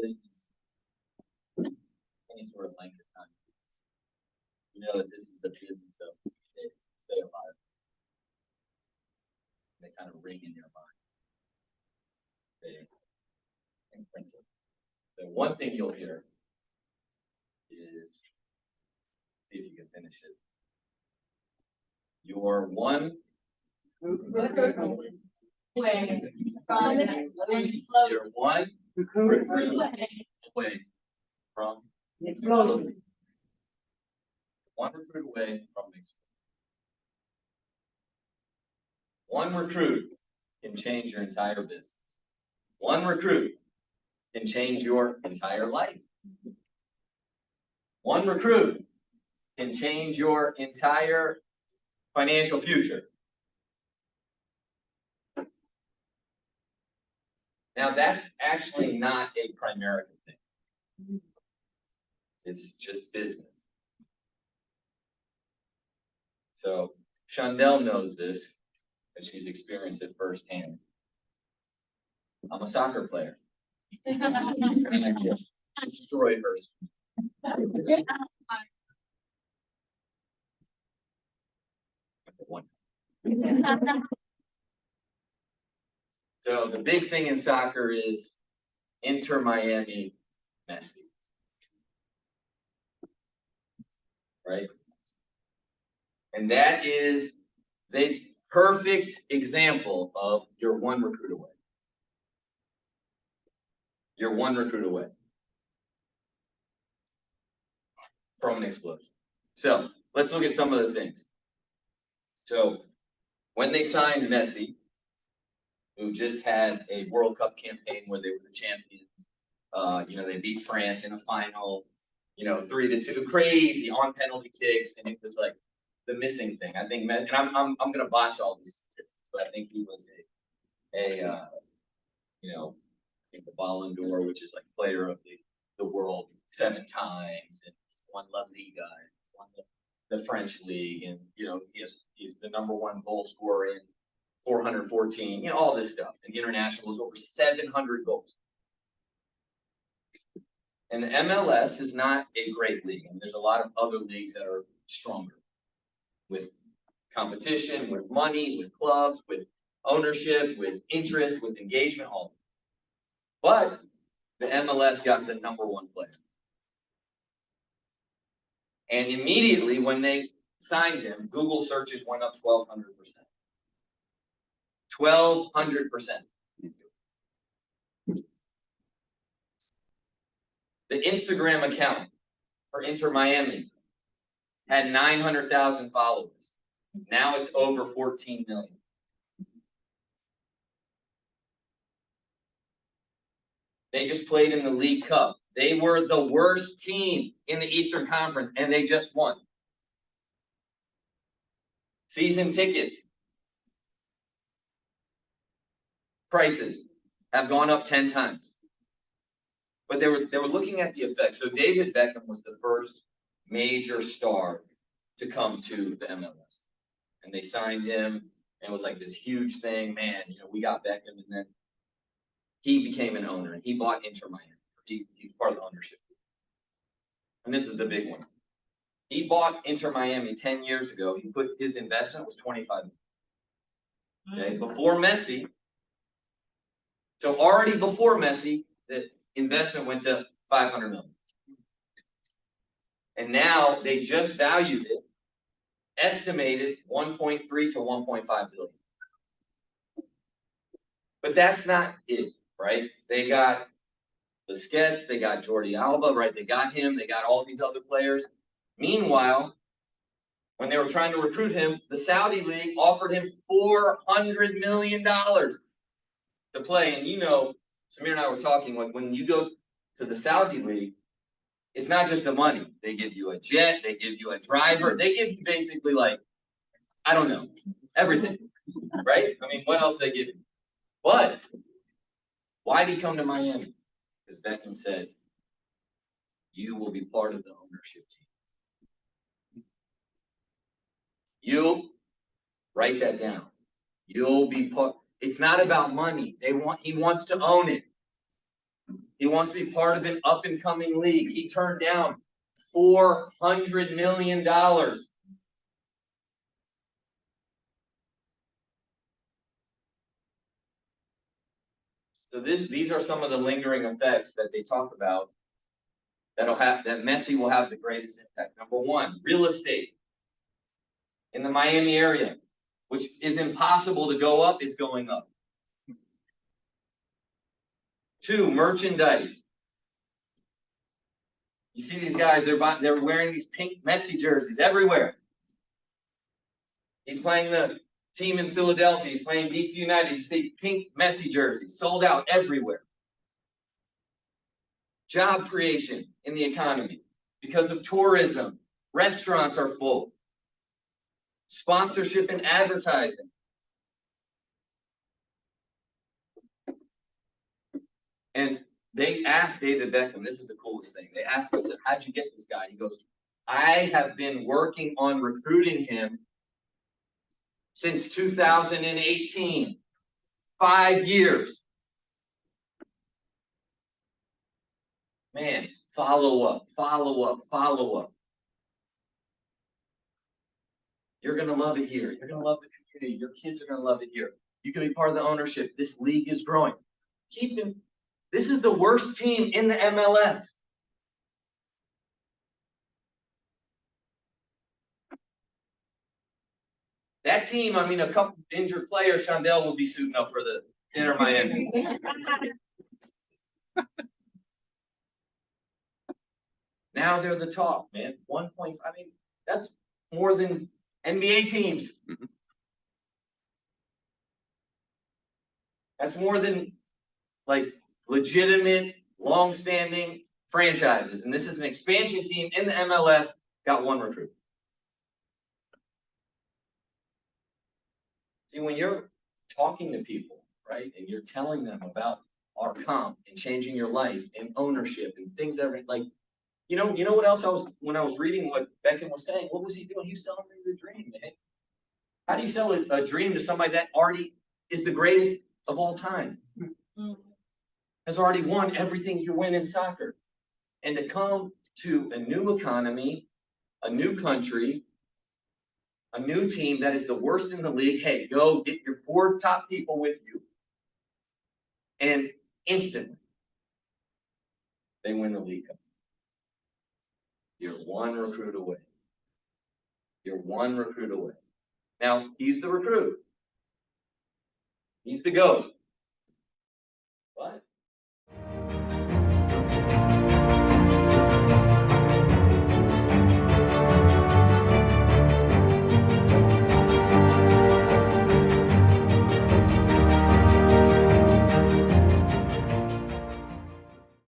business any sort of length of time, you know that this is the business of stay alive. They kind of ring in your mind. They imprint it. The one thing you'll hear is, see if you can finish it. Your one recruit away from explosion. One recruit away from explosion. One recruit can change your entire business. One recruit can change your entire life. One recruit can change your entire financial future. Now, that's actually not a Primerica thing. It's just business. So Shondell knows this, and she's experienced it firsthand. I'm a soccer player. And I just destroyed her. So the big thing in soccer is Inter Miami Messi. Right? And that is the perfect example of you're one recruit away. You're one recruit away from an explosion. So let's look at some of the things. So when they signed Messi, who just had a World Cup campaign where they were the champions, they beat France in a final, 3-2, crazy on penalty kicks, and it was like the missing thing. I think Messi, and I'm gonna botch all these statistics, but I think he was I think the Ballon d'Or, which is like player of the world 7 times, and he's won La Liga, and won the French league, and he's the #1 goal scorer in 414, all this stuff. And internationals, over 700 goals. And the MLS is not a great league. And there's a lot of other leagues that are stronger with competition, with money, with clubs, with ownership, with interest, with engagement, all. But the MLS got the #1 player. And immediately when they signed him, Google searches went up 1,200%. 1,200%. The Instagram account for Inter Miami had 900,000 followers. Now it's over 14 million. They just played in the League Cup. They were the worst team in the Eastern Conference, and they just won. Season ticket prices have gone up 10 times. But they were looking at the effects. So David Beckham was the first major star to come to the MLS. And they signed him, and it was like this huge thing. Man, we got Beckham, and then he became an owner, and he bought Inter Miami. He was part of the ownership. And this is the big one. He bought Inter Miami 10 years ago. He put his investment was $25 million. Okay, before Messi. So already before Messi, the investment went to $500 million. And now they just valued it, estimated 1.3 to 1.5 billion. But that's not it, right? They got Busquets, they got Jordi Alba, right? They got him, they got all these other players. Meanwhile, when they were trying to recruit him, the Saudi League offered him $400 million to play. And Samir and I were talking, like when you go to the Saudi League, it's not just the money. They give you a jet, they give you a driver, they give you basically everything, right? I mean, what else they give you? But why did he come to Miami? Because Beckham said, you will be part of the ownership team. You'll write that down. You'll be part. It's not about money. He wants to own it. He wants to be part of an up and coming league. He turned down $400 million. So these are some of the lingering effects that they talk about that Messi will have the greatest impact. Number one, real estate in the Miami area, which is impossible to go up, it's going up. 2, merchandise. You see these guys, they're wearing these pink Messi jerseys everywhere. He's playing the team in Philadelphia. He's playing DC United. You see pink Messi jerseys sold out everywhere. Job creation in the economy because of tourism. Restaurants are full. Sponsorship and advertising. And they asked David Beckham, this is the coolest thing. They asked him, how'd you get this guy? He goes, I have been working on recruiting him since 2018. 5 years. Man, follow up, follow up, follow up. You're going to love it here. You're going to love the community. Your kids are going to love it here. You can be part of the ownership. This league is growing. This is the worst team in the MLS. That team, I mean, a couple injured players, Shondell will be suiting up for the Inter Miami. Now they're the top, man. 1.5, I mean, that's more than NBA teams. That's more than, like, legitimate, long-standing franchises. And this is an expansion team in the MLS, got 1 recruit. See, when you're talking to people, right, and you're telling them about our comp and changing your life and ownership and things that are like, you know what else when I was reading what Beckham was saying, what was he doing? He was selling me the dream, man. How do you sell a dream to somebody that already is the greatest of all time? Has already won everything you win in soccer. And to come to a new economy, a new country, a new team that is the worst in the league, hey, go get your 4 top people with you. And instantly, they win the League Cup. You're 1 recruit away. You're 1 recruit away. Now, he's the recruit. He's the GOAT.